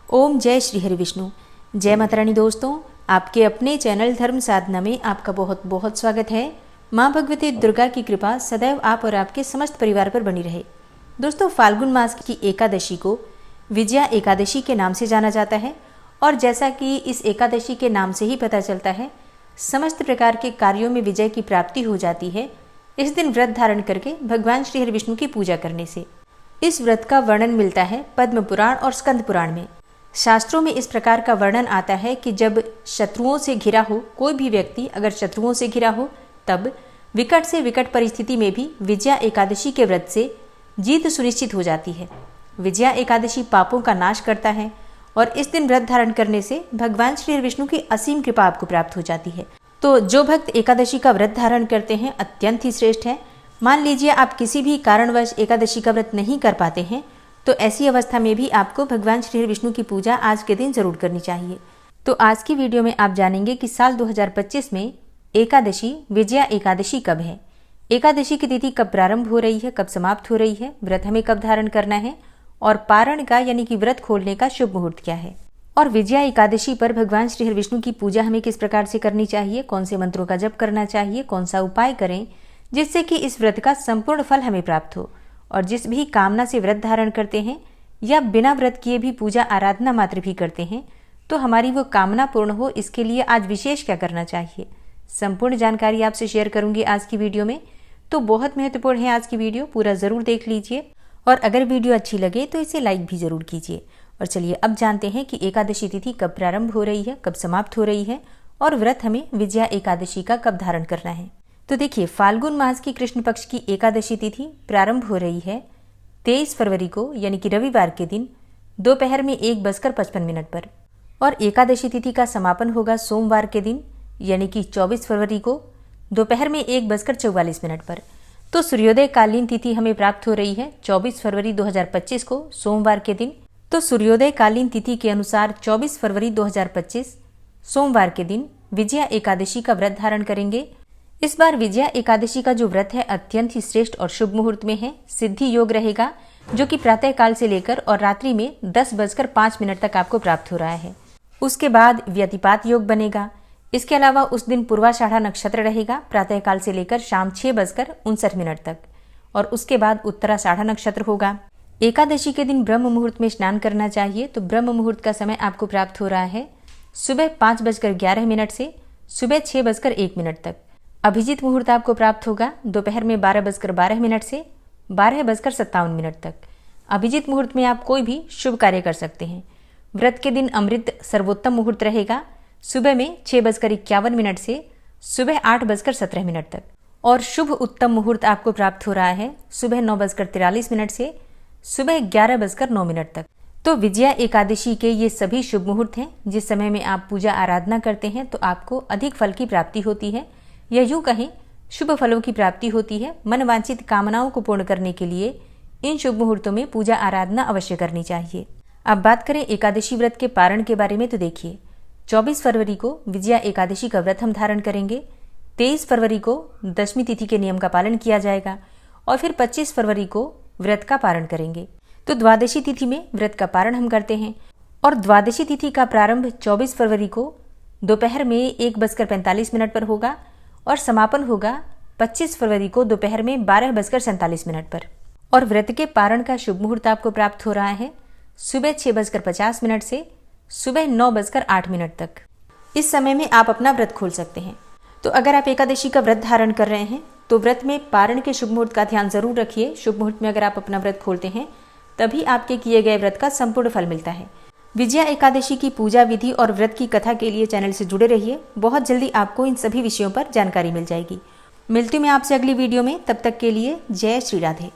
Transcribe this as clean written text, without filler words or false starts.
ओम जय श्री हरि विष्णु। जय माता रानी। दोस्तों, आपके अपने चैनल धर्म साधना में आपका बहुत बहुत स्वागत है। माँ भगवती दुर्गा की कृपा सदैव आप और आपके समस्त परिवार पर बनी रहे। दोस्तों, फाल्गुन मास की एकादशी को विजया एकादशी के नाम से जाना जाता है और जैसा कि इस एकादशी के नाम से ही पता चलता है, समस्त प्रकार के कार्यों में विजय की प्राप्ति हो जाती है इस दिन व्रत धारण करके भगवान श्री हरि विष्णु की पूजा करने से। इस व्रत का वर्णन मिलता है पद्म पुराण और स्कंद पुराण में। शास्त्रों में इस प्रकार का वर्णन आता है कि जब शत्रुओं से घिरा हो कोई भी व्यक्ति, अगर शत्रुओं से घिरा हो, तब विकट से विकट परिस्थिति में भी विजया एकादशी के व्रत से जीत सुनिश्चित हो जाती है। विजया एकादशी पापों का नाश करता है और इस दिन व्रत धारण करने से भगवान श्री हरि विष्णु की असीम कृपा आपको प्राप्त हो जाती है। तो जो भक्त एकादशी का व्रत धारण करते हैं अत्यंत ही श्रेष्ठ है। मान लीजिए आप किसी भी कारणवश एकादशी का व्रत नहीं कर पाते हैं, तो ऐसी अवस्था में भी आपको भगवान श्री हरि विष्णु की पूजा आज के दिन जरूर करनी चाहिए। तो आज की वीडियो में आप जानेंगे कि साल 2025 में एकादशी विजया एकादशी कब है, एकादशी की तिथि कब प्रारंभ हो रही है, कब समाप्त हो रही है, व्रत हमें कब धारण करना है और पारण का यानी कि व्रत खोलने का शुभ मुहूर्त क्या है, और विजया एकादशी पर भगवान श्री हरि विष्णु की पूजा हमें किस प्रकार से करनी चाहिए, कौन से मंत्रों का जप करना चाहिए, कौन सा उपाय करें जिससे कि इस व्रत का संपूर्ण फल हमें प्राप्त हो। और जिस भी कामना से व्रत धारण करते हैं या बिना व्रत किए भी पूजा आराधना मात्र भी करते हैं तो हमारी वो कामना पूर्ण हो, इसके लिए आज विशेष क्या करना चाहिए, संपूर्ण जानकारी आपसे शेयर करूंगी आज की वीडियो में। तो बहुत महत्वपूर्ण है आज की वीडियो, पूरा जरूर देख लीजिए और अगर वीडियो अच्छी लगे तो इसे लाइक भी जरूर कीजिए। और चलिए अब जानते हैं कि एकादशी तिथि कब प्रारंभ हो रही है, कब समाप्त हो रही है और व्रत हमें विजया एकादशी का कब धारण करना है। तो देखिए, फाल्गुन मास की कृष्ण पक्ष की एकादशी तिथि प्रारंभ हो रही है 23 फरवरी को यानी कि रविवार के दिन दोपहर में 1:55 पर, और एकादशी तिथि का समापन होगा सोमवार के दिन यानी कि 24 फरवरी को दोपहर में 1:44 पर। तो सूर्योदय कालीन तिथि हमें प्राप्त हो रही है 24 फरवरी 2025 को सोमवार के दिन। तो सूर्योदय कालीन तिथि के अनुसार 24 फरवरी 2025 सोमवार के दिन विजया एकादशी का व्रत धारण करेंगे। इस बार विजया एकादशी का जो व्रत है अत्यंत ही श्रेष्ठ और शुभ मुहूर्त में है। सिद्धि योग रहेगा जो कि प्रातः काल से लेकर और रात्रि में 10:05 तक आपको प्राप्त हो रहा है। उसके बाद व्यतिपात योग बनेगा। इसके अलावा उस दिन पूर्वाषाढ़ा नक्षत्र रहेगा प्रातः काल से लेकर शाम 6:59 तक, और उसके बाद उत्तराषाढ़ा नक्षत्र होगा। एकादशी के दिन ब्रह्म मुहूर्त में स्नान करना चाहिए। तो ब्रह्म मुहूर्त का समय आपको प्राप्त हो रहा है सुबह 5:11 से सुबह 6:01 तक। अभिजीत मुहूर्त आपको प्राप्त होगा दोपहर में 12:12 से 12:57 तक। अभिजीत मुहूर्त में आप कोई भी शुभ कार्य कर सकते हैं। व्रत के दिन अमृत सर्वोत्तम मुहूर्त रहेगा सुबह में 6:51 से सुबह 8:17 तक, और शुभ उत्तम मुहूर्त आपको प्राप्त हो रहा है सुबह 9:43 से सुबह 11:09 तक। तो विजया एकादशी के ये सभी शुभ मुहूर्त हैं जिस समय में आप पूजा आराधना करते हैं तो आपको अधिक फल की प्राप्ति होती है, या यूं कहें शुभ फलों की प्राप्ति होती है। मनवांछित कामनाओं को पूर्ण करने के लिए इन शुभ मुहूर्तों में पूजा आराधना अवश्य करनी चाहिए। अब बात करें एकादशी व्रत के पारण के बारे में, तो देखिए 24 फरवरी को विजया एकादशी का व्रत हम धारण करेंगे। 23 फरवरी को दशमी तिथि के नियम का पालन किया जाएगा और फिर 25 फरवरी को व्रत का पारण करेंगे। तो द्वादशी तिथि में व्रत का पारण हम करते हैं, और द्वादशी तिथि का प्रारंभ 24 फरवरी को दोपहर में 1:45 पर होगा और समापन होगा 25 फरवरी को दोपहर में 12:47 पर। और व्रत के पारण का शुभ मुहूर्त आपको प्राप्त हो रहा है सुबह 6:50 से सुबह 9:08 तक। इस समय में आप अपना व्रत खोल सकते हैं। तो अगर आप एकादशी का व्रत धारण कर रहे हैं तो व्रत में पारण के शुभ मुहूर्त का ध्यान जरूर रखिए। शुभ मुहूर्त में अगर आप अपना व्रत खोलते हैं तभी आपके किए गए व्रत का संपूर्ण फल मिलता है। विजया एकादशी की पूजा विधि और व्रत की कथा के लिए चैनल से जुड़े रहिए। बहुत जल्दी आपको इन सभी विषयों पर जानकारी मिल जाएगी। मिलती हूँ मैं आपसे अगली वीडियो में, तब तक के लिए जय श्री राधे।